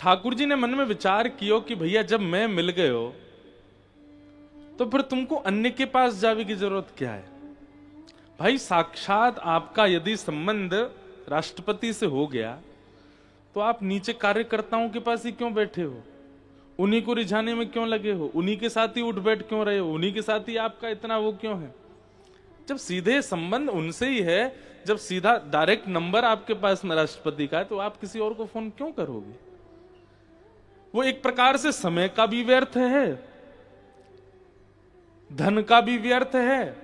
ठाकुर जी ने मन में विचार किया कि भैया जब मैं मिल गए हो तो फिर तुमको अन्य के पास जाने की जरूरत क्या है। भाई साक्षात आपका यदि संबंध राष्ट्रपति से हो गया तो आप नीचे कार्यकर्ताओं के पास ही क्यों बैठे हो, उन्हीं को रिझाने में क्यों लगे हो, उन्हीं के साथ ही उठ बैठ क्यों रहे हो, उन्हीं के साथ ही आपका इतना वो क्यों है। जब सीधे संबंध उनसे ही है, जब सीधा डायरेक्ट नंबर आपके पास में राष्ट्रपति का है, तो आप किसी और को फोन क्यों करोगे। वो एक प्रकार से समय का भी व्यर्थ है, धन का भी व्यर्थ है,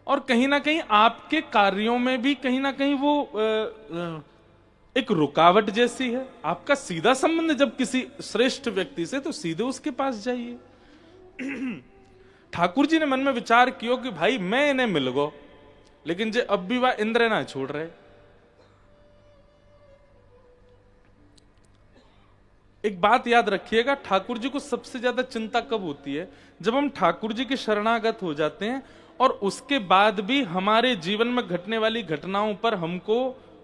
और कहीं ना कहीं आपके कार्यों में भी कहीं ना कहीं वो एक रुकावट जैसी है। आपका सीधा संबंध जब किसी श्रेष्ठ व्यक्ति से, तो सीधे उसके पास जाइए। ठाकुर जी ने मन में विचार किया कि भाई मैं इन्हें मिल गो, लेकिन जे अब भी वह इंद्र ना छोड़ रहे। एक बात याद रखिएगा, ठाकुर जी को सबसे ज्यादा चिंता कब होती है, जब हम ठाकुर जी के शरणागत हो जाते हैं और उसके बाद भी हमारे जीवन में घटने वाली घटनाओं पर हमको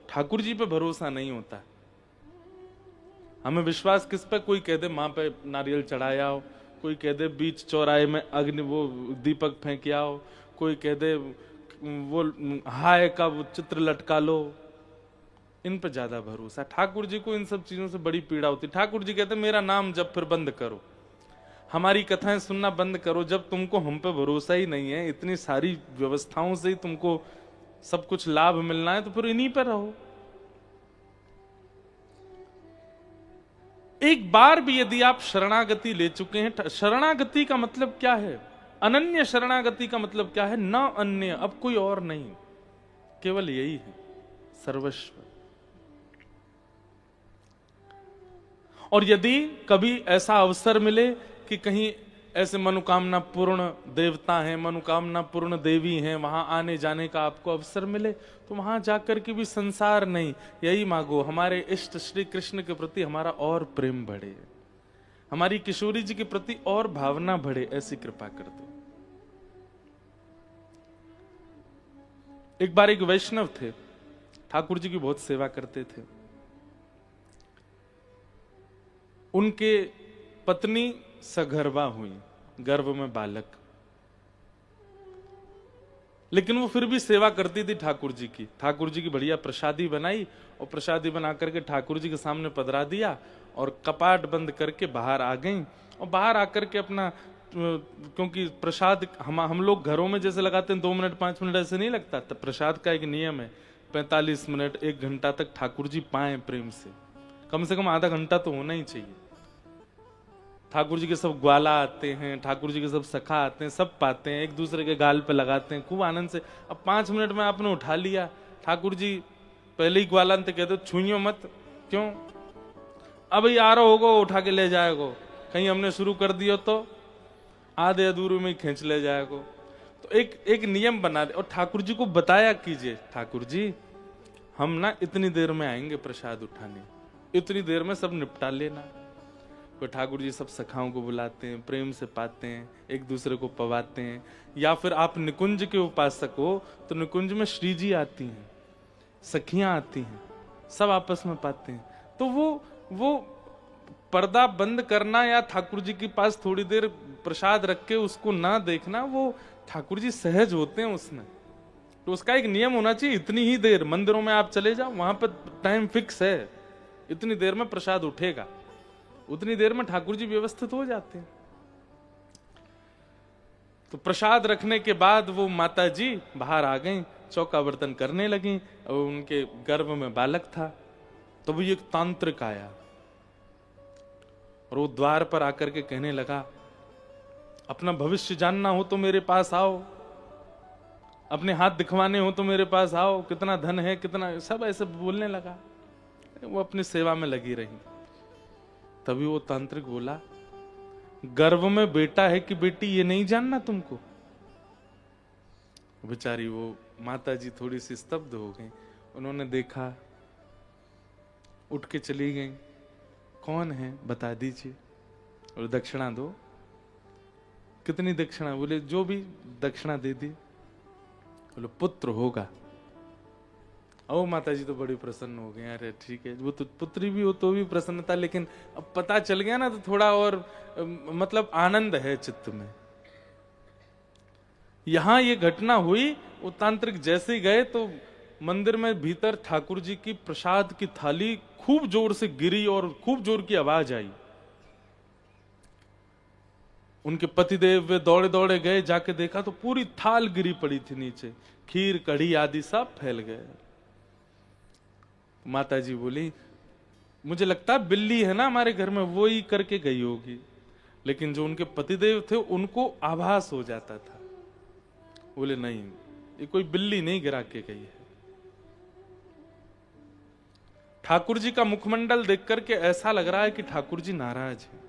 ठाकुर जी पे भरोसा नहीं होता। हमें विश्वास किस पे, कोई कह दे मां पे नारियल चढ़ाया हो, कोई कह दे बीच चौराहे में अग्नि वो दीपक फेंक आओ, कोई कह दे वो हाय का वो चित्र लटका लो, इन पे ज्यादा भरोसा। ठाकुर जी को इन सब चीजों से बड़ी पीड़ा होती। ठाकुर जी कहते मेरा नाम जब फिर बंद करो, हमारी कथाएं सुनना बंद करो। जब तुमको हम पे भरोसा ही नहीं है, इतनी सारी व्यवस्थाओं से ही तुमको सब कुछ लाभ मिलना है, तो फिर इन्हीं पर रहो। एक बार भी यदि आप शरणागति ले चुके हैं, शरणागति का मतलब क्या है, अनन्य शरणागति का मतलब क्या है, न अन्य, अब कोई और नहीं, केवल यही है सर्वस्व। और यदि कभी ऐसा अवसर मिले कि कहीं ऐसे मनोकामना पूर्ण देवता हैं, मनोकामना पूर्ण देवी हैं, वहां आने जाने का आपको अवसर मिले, तो वहां जाकर के भी संसार नहीं, यही मांगो हमारे इष्ट श्री कृष्ण के प्रति हमारा और प्रेम बढ़े, हमारी किशोरी जी के प्रति और भावना बढ़े, ऐसी कृपा कर दो। एक बार एक वैष्णव थे, ठाकुर जी की बहुत सेवा करते थे। उनके पत्नी सगर्भा हुई, गर्भ में बालक, लेकिन वो फिर भी सेवा करती थी ठाकुर जी की। ठाकुर जी की बढ़िया प्रसादी बनाई और प्रसादी बना करके ठाकुर जी के सामने पधरा दिया और कपाट बंद करके बाहर आ गई। और बाहर आकर के अपना, क्योंकि प्रसाद हम लोग घरों में जैसे लगाते हैं 2 मिनट 5 मिनट, ऐसे नहीं लगता। तो प्रसाद का एक नियम है, 45 मिनट 1 घंटा तक ठाकुर जी पाए प्रेम से कम आधा घंटा तो होना ही चाहिए। ठाकुर जी के सब ग्वाला आते हैं, ठाकुर जी के सब सखा आते हैं, सब पाते हैं, एक दूसरे के गाल पे लगाते हैं खूब आनंद से। अब 5 मिनट में आपने उठा लिया, ठाकुर जी पहले ही ग्वाला कहते हो छुइयो मत, क्यों, अब ही आ रहा होगा उठा के ले जाएगो, कहीं हमने शुरू कर दिया तो आधे अधूरे में खींच ले जाएगो। तो एक नियम बना दे और ठाकुर जी को बताया कीजिए, ठाकुर जी हम ना इतनी देर में आएंगे प्रसाद उठाने, इतनी देर में सब निपटा लेना। तो ठाकुर जी सब सखाओं को बुलाते हैं, प्रेम से पाते हैं, एक दूसरे को पवाते हैं। या फिर आप निकुंज के उपासक हो तो निकुंज में श्री जी आती हैं, सखियां आती हैं, सब आपस में पाते हैं। तो वो पर्दा बंद करना या ठाकुर जी के पास थोड़ी देर प्रसाद रख के उसको ना देखना, वो ठाकुर जी सहज होते हैं उसमें। तो उसका एक नियम होना चाहिए, इतनी ही देर। मंदिरों में आप चले जाओ, वहां पर टाइम फिक्स है, इतनी देर में प्रसाद उठेगा, उतनी देर में ठाकुर जी व्यवस्थित हो जाते हैं। तो प्रसाद रखने के बाद वो माता जी बाहर आ गईं, चौका बर्तन करने लगी, और उनके गर्भ में बालक था। तो वो एक तांत्रिक आया और वो द्वार पर आकर के कहने लगा, अपना भविष्य जानना हो तो मेरे पास आओ, अपने हाथ दिखवाने हो तो मेरे पास आओ, कितना धन है कितना, सब ऐसे बोलने लगा। वो अपनी सेवा में लगी रही। तभी वो तांत्रिक बोला, गर्भ में बेटा है कि बेटी ये नहीं जानना तुमको। बेचारी वो माता जी थोड़ी सी स्तब्ध हो गई। उन्होंने देखा, उठ के चली गई, कौन है बता दीजिए और दक्षिणा दो। कितनी दक्षिणा? बोले जो भी दक्षिणा दे दी। बोले पुत्र होगा। ओ माता जी तो बड़ी प्रसन्न हो गए। अरे ठीक है, वो तो पुत्री भी हो तो भी प्रसन्नता, लेकिन अब पता चल गया ना तो थोड़ा और मतलब आनंद है चित्त में। यहां ये घटना हुई, वो तांत्रिक जैसे ही गए तो मंदिर में भीतर ठाकुर जी की प्रसाद की थाली खूब जोर से गिरी और खूब जोर की आवाज आई। उनके पतिदेव वे दौड़े दौड़े गए, जाके देखा तो पूरी थाल गिरी पड़ी थी नीचे, खीर कढ़ी आदि सब फैल गए। माता जी बोली, मुझे लगता है बिल्ली है ना हमारे घर में, वो ही करके गई होगी। लेकिन जो उनके पतिदेव थे उनको आभास हो जाता था। बोले नहीं, ये कोई बिल्ली नहीं गिरा के गई है। ठाकुर जी का मुखमंडल देख करके ऐसा लग रहा है कि ठाकुर जी नाराज है।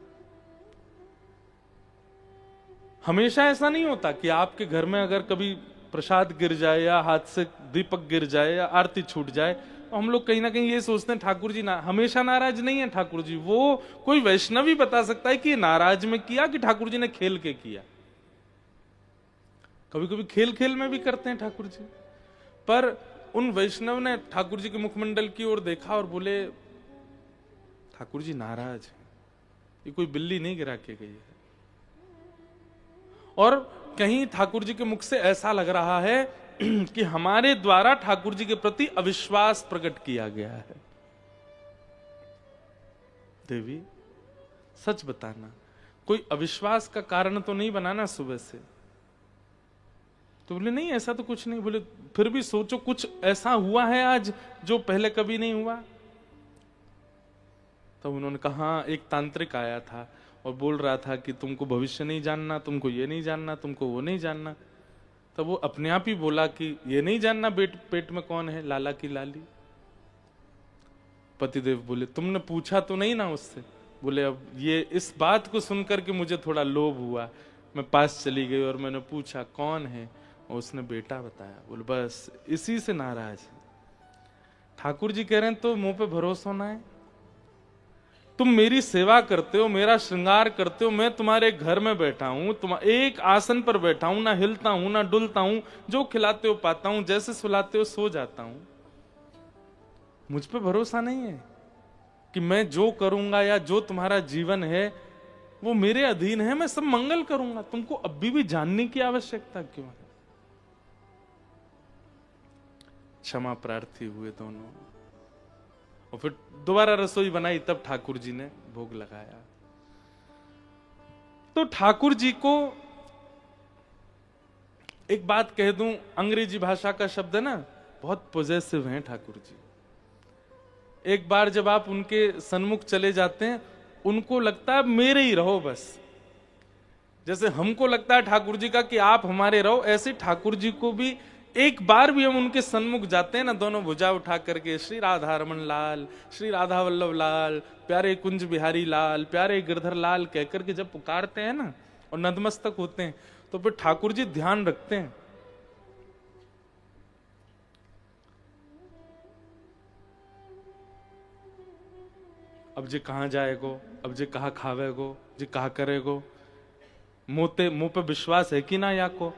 हमेशा ऐसा नहीं होता कि आपके घर में अगर कभी प्रसाद गिर जाए या हाथ से दीपक गिर जाए या आरती छूट जाए तो हम लोग कहीं ना कहीं ये सोचते हैं ठाकुर जी हमेशा नाराज नहीं है। ठाकुर जी, वो कोई वैष्णव ही बता सकता है कि नाराज में किया कि ठाकुर जी ने खेल के किया। कभी कभी खेल खेल में भी करते हैं ठाकुर जी। पर उन वैष्णव ने ठाकुर जी के मुखमंडल की ओर देखा और बोले, ठाकुर जी नाराज है, ये कोई बिल्ली नहीं गिरा के गई है। और कहीं ठाकुर जी के मुख से ऐसा लग रहा है कि हमारे द्वारा ठाकुर जी के प्रति अविश्वास प्रकट किया गया है। देवी सच बताना, कोई अविश्वास का कारण तो नहीं बनाना सुबह से? तो बोले नहीं, ऐसा तो कुछ नहीं। बोले फिर भी सोचो, कुछ ऐसा हुआ है आज जो पहले कभी नहीं हुआ। तो उन्होंने कहा, एक तांत्रिक आया था और बोल रहा था कि तुमको भविष्य नहीं जानना, तुमको ये नहीं जानना, तुमको वो नहीं जानना। तब वो अपने आप ही बोला कि ये नहीं जानना पेट में कौन है, लाला की लाली। पतिदेव बोले, तुमने पूछा तो नहीं ना उससे? बोले अब ये इस बात को सुनकर के मुझे थोड़ा लोभ हुआ, मैं पास चली गई और मैंने पूछा कौन है, और उसने बेटा बताया। बोले बस इसी से नाराज है। ठाकुर जी कह रहे हैं तो मुंह पे भरोसा ना है। तुम मेरी सेवा करते हो, मेरा श्रृंगार करते हो, मैं तुम्हारे घर में बैठा हूं, तुम एक आसन पर बैठा हूं, ना हिलता हूं ना डुलता हूं, जो खिलाते हो पाता हूं, जैसे सुलाते हो सो जाता हूं। मुझ पे भरोसा नहीं है कि मैं जो करूंगा या जो तुम्हारा जीवन है वो मेरे अधीन है, मैं सब मंगल करूंगा। तुमको अभी भी जानने की आवश्यकता क्यों है? क्षमा प्रार्थी हुए दोनों और फिर दोबारा रसोई बनाई, तब ठाकुर जी ने भोग लगाया। तो ठाकुर जी को एक बात कह दूं, अंग्रेजी भाषा का शब्द है ना, बहुत पॉजेसिव हैं ठाकुर जी। एक बार जब आप उनके सन्मुख चले जाते हैं, उनको लगता है मेरे ही रहो बस। जैसे हमको लगता है ठाकुर जी का कि आप हमारे रहो, ऐसे ठाकुर जी को भी एक बार भी हम उनके सन्मुख जाते हैं ना, दोनों भुजा उठा करके श्री राधा रमन लाल, श्री राधा वल्लभ लाल, प्यारे कुंज बिहारी लाल, प्यारे गिरधर लाल कह करके जब पुकारते हैं ना और नतमस्तक होते हैं, तो फिर ठाकुर जी ध्यान रखते हैं। अब जे कहां जाएगो, अब जे कहा खावेगो, जे कहा करेगो, मुंह पे विश्वास है कि ना या को।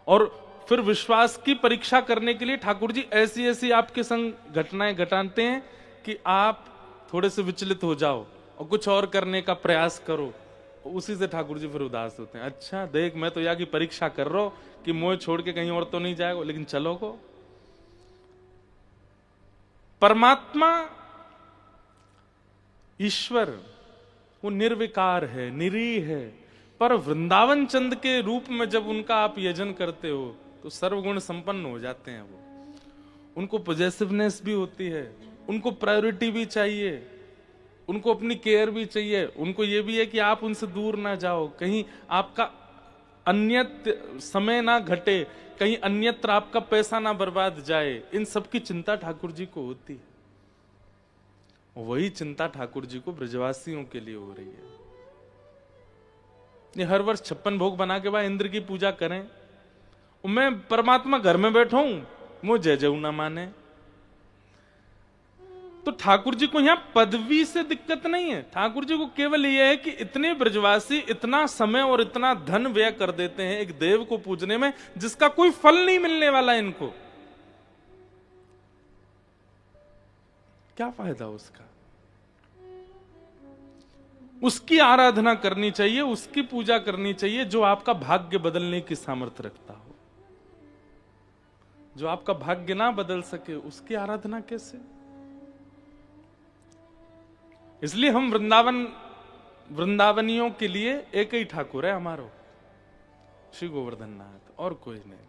और फिर विश्वास की परीक्षा करने के लिए ठाकुर जी ऐसी ऐसी आपके संग घटनाएं घटाते हैं कि आप थोड़े से विचलित हो जाओ और कुछ और करने का प्रयास करो। उसी से ठाकुर जी फिर उदास होते हैं। अच्छा देख, मैं तो यहाँ की परीक्षा कर रहा हूं कि मोह छोड़ के कहीं और तो नहीं जाएगा, लेकिन चलो को। परमात्मा ईश्वर वो निर्विकार है, निरीह है, पर वृंदावन चंद के रूप में जब उनका आप यजन करते हो तो सर्वगुण संपन्न हो जाते हैं वो। उनको पॉजेसिवनेस भी होती है, उनको प्रायोरिटी भी चाहिए, उनको अपनी केयर भी चाहिए, उनको ये भी है कि आप उनसे दूर ना जाओ, कहीं आपका अन्यत्र समय ना घटे, कहीं अन्यत्र आपका पैसा ना बर्बाद जाए। इन सब की चिंता ठाकुर जी को होती है। वही चिंता ठाकुर जी को ब्रजवासियों के लिए हो रही है। ये हर वर्ष 56 भोग बना के बाद इंद्र की पूजा करें, मैं परमात्मा घर में बैठा हूं, वो जय जय ना माने। तो ठाकुर जी को यहां पदवी से दिक्कत नहीं है। ठाकुर जी को केवल यह है कि इतने ब्रजवासी इतना समय और इतना धन व्यय कर देते हैं एक देव को पूजने में जिसका कोई फल नहीं मिलने वाला इनको। क्या फायदा उसका? उसकी आराधना करनी चाहिए, उसकी पूजा करनी चाहिए जो आपका भाग्य बदलने की सामर्थ्य रखता हो। जो आपका भाग्य ना बदल सके उसकी आराधना कैसे? इसलिए हम वृंदावनियों के लिए एक ही ठाकुर है हमारो, श्री गोवर्धन नाथ, और कोई नहीं।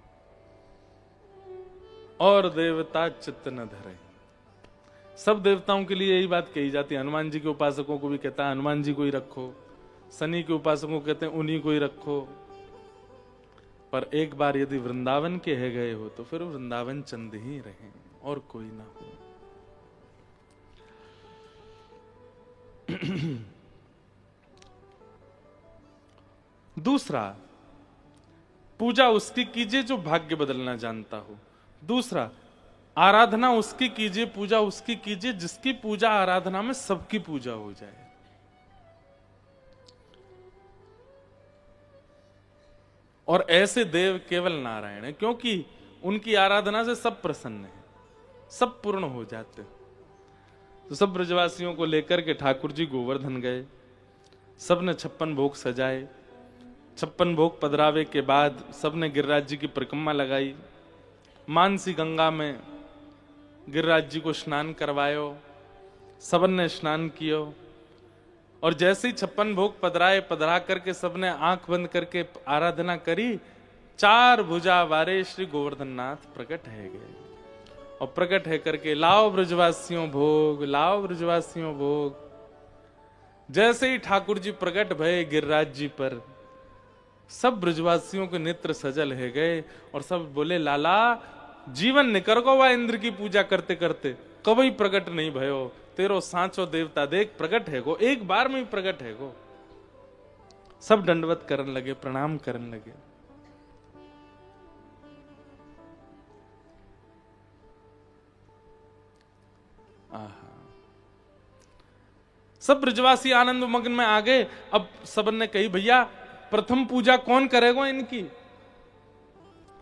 और देवता चित्त न धरे। सब देवताओं के लिए यही बात कही जाती है। हनुमान जी के उपासकों को भी कहता है हनुमान जी को ही रखो, शनि के उपासकों को कहते हैं उन्हीं को ही रखो। पर एक बार यदि वृंदावन के है गए हो तो फिर वृंदावन चंद ही रहे और कोई ना हो। दूसरा, पूजा उसकी कीजिए जो भाग्य बदलना जानता हो। दूसरा, आराधना उसकी कीजिए, पूजा उसकी कीजिए जिसकी पूजा आराधना में सबकी पूजा हो जाए। और ऐसे देव केवल नारायण है, क्योंकि उनकी आराधना से सब प्रसन्न है, सब पूर्ण हो जाते। तो सब ब्रजवासियों को लेकर के ठाकुर जी गोवर्धन गए। सबने 56 भोग सजाए। 56 भोग पधरावे के बाद सबने गिरिराज जी की परिक्रमा लगाई। मानसी गंगा में गिरिराज जी को स्नान करवायो। सबन ने स्नान कियो और जैसे ही 56 भोग पधरा करके सबने आंख बंद करके आराधना करी। 4 भुजा वारे श्री गोवर्धन नाथ प्रकट है गए और प्रकट है करके लाओ ब्रजवासियों भोग, लाओ ब्रजवासियों भोग। जैसे ही ठाकुर जी प्रकट भये गिरिराज जी पर, सब ब्रजवासियों के नेत्र सजल है गए और सब बोले लाला जीवन निकर गो वा इंद्र की पूजा करते करते कभी प्रकट नहीं भयो। तेरो सांचो देवता देख प्रकट है गो, एक बार में ही प्रकट है गो। सब दंडवत करने लगे, प्रणाम करने लगे। सब ब्रजवासी आनंद मग्न में आ गए। अब सबन ने कही भैया प्रथम पूजा कौन करेगा इनकी?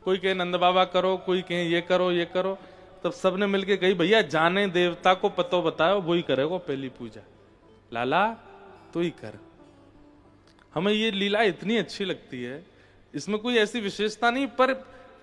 कोई कहे नंद बाबा करो, कोई कहे ये करो ये करो। तब सबने मिलके कही भैया जाने देवता को पतो बताओ, वो ही करेगा पहली पूजा। लाला तू ही कर। हमें ये लीला इतनी अच्छी लगती है, इसमें कोई ऐसी विशेषता नहीं, पर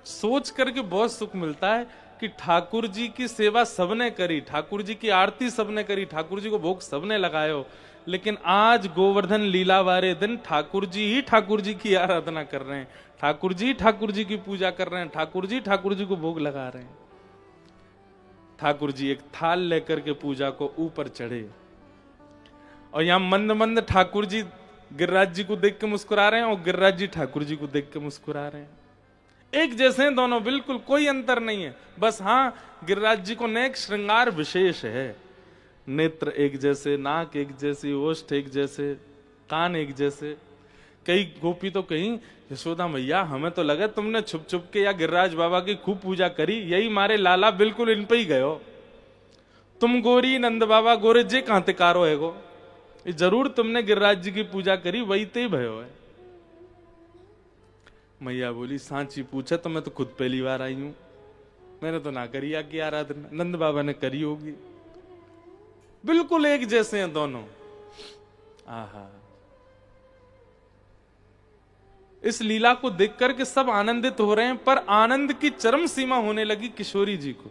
सोच करके बहुत सुख मिलता है कि ठाकुर जी की सेवा सबने करी, ठाकुर जी की आरती सबने करी, ठाकुर जी को भोग सबने लगायो, लेकिन आज गोवर्धन लीला वाले दिन ठाकुर जी ही ठाकुर जी की आराधना कर रहे हैं, ठाकुर जी ठाकुर जी की पूजा कर रहे हैं, ठाकुर जी को भोग लगा रहे हैं। ठाकुर जी एक थाल लेकर के पूजा को ऊपर चढ़े और यहां मंद मंद ठाकुर जी गिरिराज जी को देख के मुस्कुरा रहे हैं और गिरिराज जी ठाकुर जी को देख के मुस्कुरा रहे हैं। एक जैसे हैं दोनों, बिल्कुल कोई अंतर नहीं है। बस हाँ, गिरिराज जी को नेक श्रृंगार विशेष है। नेत्र एक जैसे, नाक एक जैसी, ओष्ठ एक जैसे, कान एक जैसे। कई गोपी तो कहीं यशोदा मैया हमें तो लगा तुमने छुप छुप के या गिरिराज बाबा की खूब पूजा करी, यही मारे लाला बिल्कुल इन पे ही गयो। तुम गोरी नंद बाबा गोरे जे कहां तिकारो है गो, जरूर तुमने गिरिराज जी की पूजा करी, वही ते भयो है। मैया बोली सांची पूछा तो मैं तो खुद पहली बार आई हूं, मैंने तो ना करी की आराधना, नंद बाबा ने करी होगी। बिल्कुल एक जैसे हैं दोनों। आहा, इस लीला को देख करके सब आनंदित हो रहे हैं, पर आनंद की चरम सीमा होने लगी किशोरी जी को।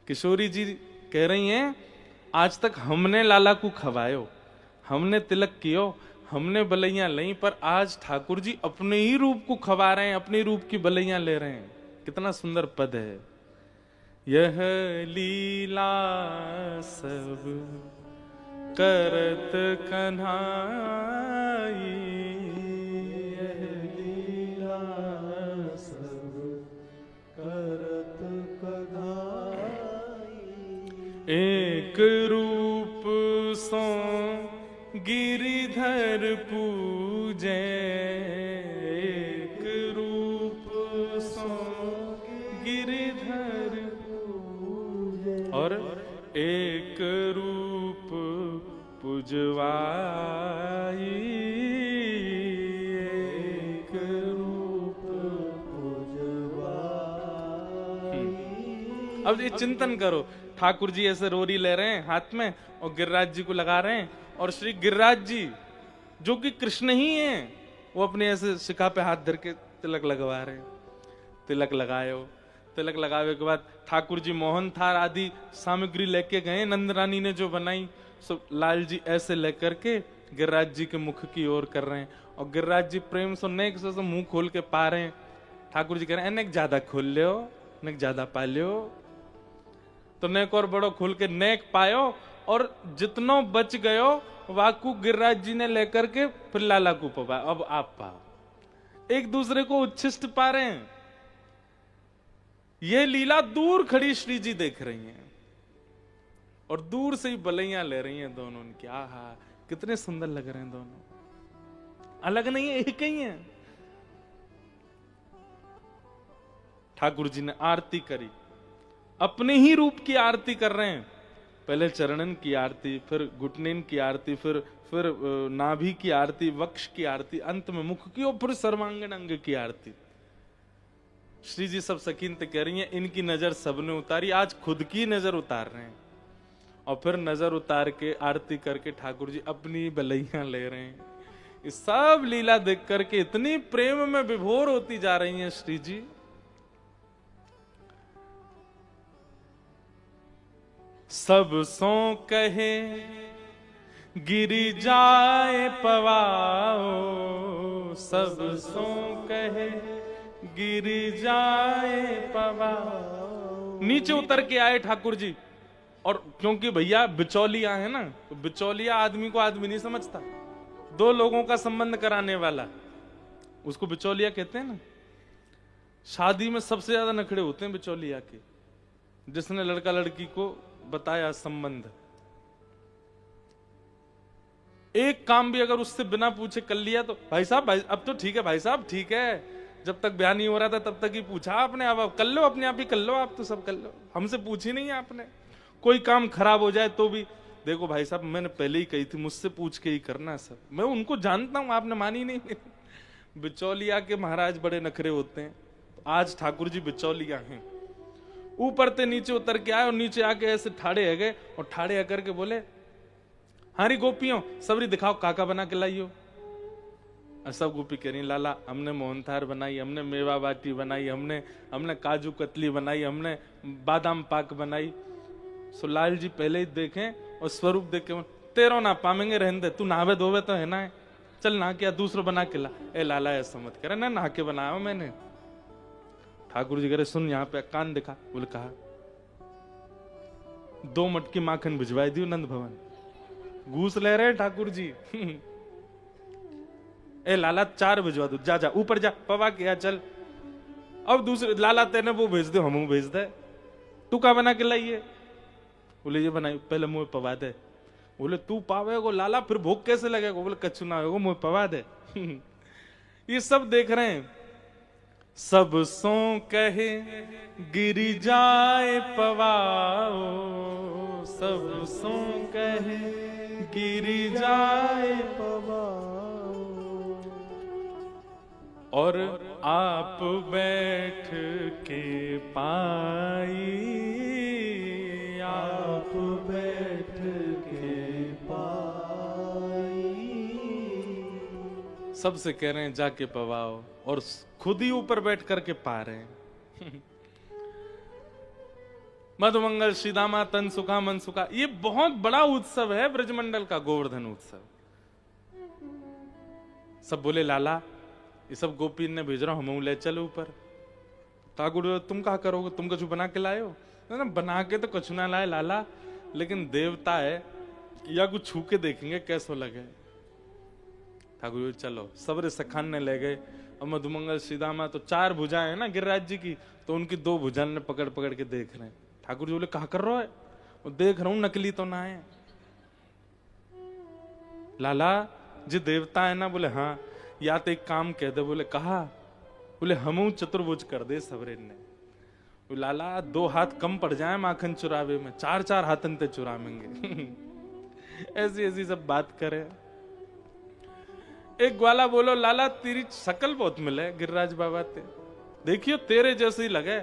किशोरी जी कह रही हैं आज तक हमने लाला को खवायो, हमने तिलक कियो, हमने बलैया ली, पर आज ठाकुर जी अपने ही रूप को खवा रहे हैं, अपने रूप की बलैया ले रहे हैं। कितना सुंदर पद है। यह लीला सब करत कन्हाई, यह लीला सब करत कन्हाई। एक रूप सो गिरिधर पूजे, एक रूप सो गिरिधर पूजे, और एक रूप पुजवाई, एक रूप पुजवाई। अब ये चिंतन करो, ठाकुर जी ऐसे रोरी ले रहे हैं हाथ में और गिरिराज जी को लगा रहे हैं, और श्री गिरिराज जी जो कि कृष्ण ही हैं, वो अपने ऐसे शिखा पे हाथ धर के तिलक लगवा रहे हैं। तिलक लगाए हो, तिलक लगावे के बाद ठाकुर जी मोहन थार आदि सामग्री लेके गए, नंद रानी ने जो बनाई, सो लाल जी ऐसे लेकर के गिरिराज जी के मुख की ओर कर रहे हैं, और गिरिराज जी प्रेम से नेक से मुंह खोल के पा रहे हैं। ठाकुर जी कह रहे हैं नेक ज्यादा खोल लियो, नेक ज्यादा पा लियो, तो नेक और बड़ो खोल के नेक पायो, और जितनो बच गयो वाकू गिरिराज जी ने लेकर के फिर लाला को पवा। अब आप पाओ, एक दूसरे को उच्छिष्ट पा रहे हैं। ये लीला दूर खड़ी श्री जी देख रही हैं, और दूर से ही बलैया ले रही हैं दोनों उनकी। आहा कितने सुंदर लग रहे हैं दोनों, अलग नहीं है, एक ही है। ठाकुर जी ने आरती करी, अपने ही रूप की आरती कर रहे हैं। पहले चरणन की आरती, फिर घुटनेन की आरती, फिर नाभि की आरती, वक्ष की आरती, अंत में मुख की, और फिर सर्वांगन अंग की आरती। श्री जी सब सकीनते कह रही हैं, इनकी नजर सबने उतारी, आज खुद की नजर उतार रहे हैं। और फिर नजर उतार के आरती करके ठाकुर जी अपनी बलैया ले रहे हैं। इस सब लीला देख करके इतनी प्रेम में विभोर होती जा रही हैं श्री जी। सब सो कहे गिरि जाए पवाओ, सब सो कहे गिरि जाए पवाओ। नीचे उतर के आए ठाकुर जी, और क्योंकि भैया बिचौलिया है ना, तो बिचौलिया आदमी को आदमी नहीं समझता, दो लोगों का संबंध कराने वाला, उसको बिचौलिया कहते हैं ना। शादी में सबसे ज्यादा नखड़े होते हैं बिचौलिया के, जिसने लड़का लड़की को बताया संबंध। एक काम भी अगर उससे बिना पूछे कर लिया तो भाई साहब, भाई अब तो ठीक है, भाई साहब ठीक है, जब तक ब्याह नहीं हो रहा था तब तक ही पूछा आपने, अब कर लो, अपने आप ही कर लो, आप तो सब कर लो, हमसे पूछी नहीं आपने। कोई काम खराब हो जाए तो भी देखो भाई साहब मैंने पहले ही कही थी, मुझसे पूछ के ही करना सब, मैं उनको जानता हूं, आपने मानी नहीं। बिचौलिया के महाराज बड़े नखरे होते हैं। आज ठाकुर जी बिचौलिया हैं। ऊपर से नीचे उतर के आए, और नीचे आके ऐसे ठाड़े है गए, और ठाड़े आकर के बोले, हारी गोपियों सबरी दिखाओ काका बना के लाइयो। और सब गोपी कह रही, लाला हमने मोहनथार बनाई, हमने मेवा बाटी बनाई, हमने काजू कतली बनाई, हमने बादाम पाक बनाई। सो लाल जी पहले ही देखें और स्वरूप देख के, तेरो ना पामेंगे, रहने दे, तू नहावे धोवे तो है ना, चल नहा के दूसरा बना के ला। ए लाला ऐसा मत करे ना, नहा के बनाया मैंने। ठाकुर जी कह रहे, सुन यहाँ पे कान दिखा। बोले कहा, 2 मटकी माखन भिजवाई दी नंद भवन। घूस ले रहे ठाकुर जी। ए लाला 4 भिजवा दो, जा जा ऊपर जा, पवा किया चल। अब दूसरे लाला तेने वो भेज दो, हम भेज दे, तू का बना के लाइए। बोले ये बनाई, पहले मुंह पवा दे। बोले तू पावेगो लाला, फिर भूख कैसे लगेगा। बोले कच्चू ना होगा, मुंह पवा दे। ये सब देख रहे हैं। सब सो कहे गिरि जाए पवाओ, सब सो कहे गिरि जाए पवाओ, और आप बैठ के पाई, आप बैठ के पाई। सबसे कह रहे हैं जाके पवाओ, और खुद ही ऊपर बैठ करके पा रहे हैं। मधुमंगल श्रीदामा तन सुखा मन सुखा, ये बहुत बड़ा उत्सव है ब्रजमंडल का, गोवर्धन उत्सव। सब बोले लाला ये सब गोपी ने भेज रहा, हम ले चलो ऊपर। ठाकुर तुम कहा करोगे, तुम कुछ बना के लाए हो ना? बना के तो कुछ ना लाए लाला, लेकिन देवता है या कुछ छू के देखेंगे कैसो लगे। ठाकुर चलो, सबरे सखान ने ले गए। और मधुमंगल श्रीदामा तो 4 भुजाएं है ना गिरिराज जी की, तो उनकी 2 भुजा ने पकड़ पकड़ के देख रहे हैं। ठाकुर जी बोले कहा कर रहे हो? वो देख रहा हूं नकली तो ना है। लाला जी देवता है ना? बोले हाँ। या तो एक काम कह दे। बोले कहा? बोले हम चतुर्भुज कर दे सबरेन ने। लाला 2 हाथ कम पड़ जाए माखन चुरावे में, 4-4 हाथन ते चुरावेंगे। ऐसी ऐसी सब बात करे। एक ग्वाला बोलो लाला तेरी शकल बहुत मिले गिरिराज बाबा ते, देखियो तेरे जैसे ही लगे,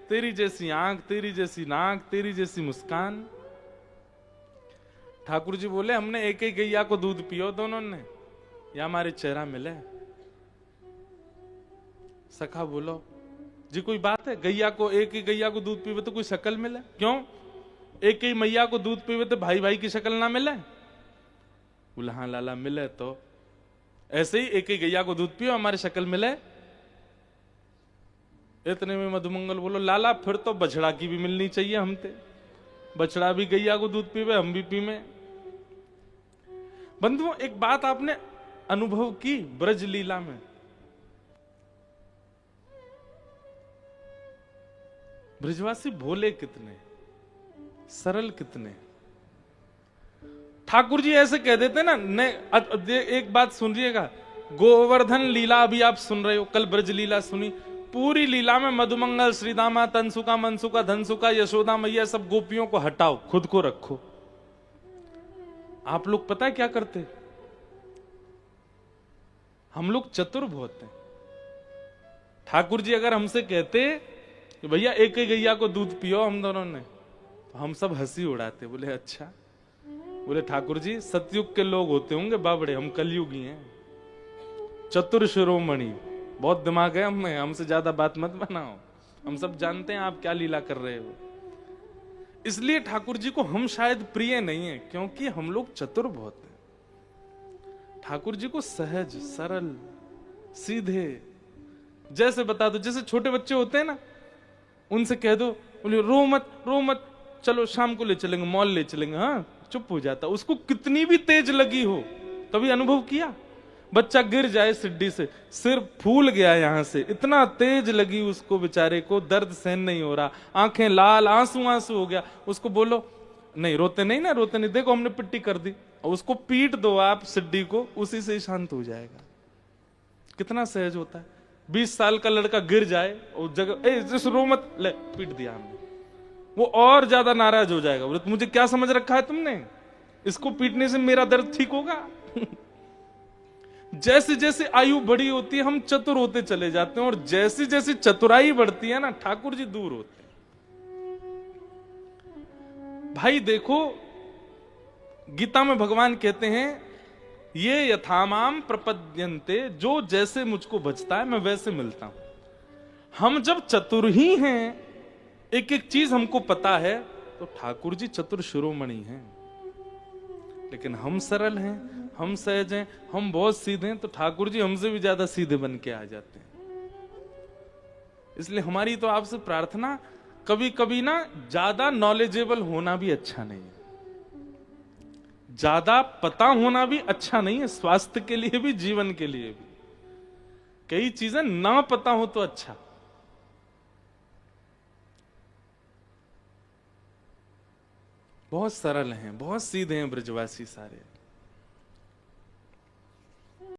तेरी जैसी आंख, तेरी जैसी नाक, तेरी जैसी मुस्कान। ठाकुर जी बोले हमने एक ही गैया को दूध पियो दोनों ने, या हमारे चेहरा मिले। सखा बोलो जी कोई बात है, गैया को एक ही गैया को दूध पीवे तो कोई शक्ल मिले? क्यों एक ही मैया को दूध पीवे तो भाई भाई की शक्ल ना मिले? बोला हाँ लाला मिले, तो ऐसे ही एक ही गैया को दूध पियो हमारी शक्ल मिले। इतने में मधुमंगल बोलो लाला फिर तो बछड़ा की भी मिलनी चाहिए हमते, बछड़ा भी गैया को दूध पीवे हम भी पीवे। बंधुओं एक बात आपने अनुभव की ब्रज लीला में, ब्रजवासी भोले कितने, सरल कितने। ठाकुर जी ऐसे कह देते ना, एक बात सुनिएगा, गोवर्धन लीला अभी आप सुन रहे हो, कल ब्रज लीला सुनी, पूरी लीला में मधुमंगल, श्रीदामा, तनसुका, मनसुका, धनसुका, यशोदा मैया सब गोपियों को हटाओ, खुद को रखो। आप लोग पता है क्या करते? हम लोग चतुर बहुत हैं। ठाकुर जी अगर हमसे कहते कि भैया एक ही गैया को दूध पियो हम दोनों ने, तो हम सब हंसी उड़ाते, बोले अच्छा। बोले ठाकुर जी सतयुग के लोग होते होंगे बाबड़े, हम कलयुगी हैं, चतुर शिरोमणि, बहुत दिमाग है हमें, हमसे ज्यादा बात मत बनाओ, हम सब जानते हैं आप क्या लीला कर रहे हो। इसलिए ठाकुर जी को हम शायद प्रिय नहीं है, क्योंकि हम लोग चतुर बहुत हैं। ठाकुर जी को सहज, सरल, सीधे, जैसे बता दो, जैसे छोटे बच्चे होते हैं ना, उनसे कह दो, बोले रो मत, रो मत, चलो शाम को ले चलेंगे, मॉल ले चलेंगे, हाँ चुप हो जाता। उसको कितनी भी तेज लगी हो, कभी अनुभव किया? बच्चा गिर जाए सिड्डी से, सिर फूल गया यहां से, इतना तेज लगी उसको बेचारे को, दर्द सहन नहीं हो रहा, आंखें लाल, आंसू आंसू हो गया, उसको बोलो नहीं रोते नहीं ना, रोते नहीं, देखो हमने पिट्टी कर दी, और उसको पीट दो आप सिड्डी को, उसी से शांत हो जाएगा। कितना सहज होता है। 20 साल का लड़का गिर जाए और जगह रो मत, ले पीट दिया हमने, वो और ज्यादा नाराज हो जाएगा, बोले मुझे क्या समझ रखा है तुमने, इसको पीटने से मेरा दर्द ठीक होगा? जैसे जैसे आयु बड़ी होती है हम चतुर होते चले जाते हैं, और जैसी जैसी चतुराई बढ़ती है ना, ठाकुर जी दूर होते हैं। भाई देखो गीता में भगवान कहते हैं ये यथामाम प्रपद्यन्ते, जो जैसे मुझको बचता है मैं वैसे मिलता हूं। हम जब चतुर ही हैं, एक एक चीज हमको पता है, तो ठाकुर जी चतुर शिरोमणि हैं। लेकिन हम सरल हैं, हम सहज हैं, हम बहुत सीधे हैं, तो ठाकुर जी हमसे भी ज्यादा सीधे बन के आ जाते हैं। इसलिए हमारी तो आपसे प्रार्थना, कभी कभी ना ज्यादा नॉलेजेबल होना भी अच्छा नहीं है, ज्यादा पता होना भी अच्छा नहीं है, स्वास्थ्य के लिए भी, जीवन के लिए भी। कई चीजें ना पता हो तो अच्छा। बहुत सरल हैं, बहुत सीधे हैं ब्रजवासी सारे।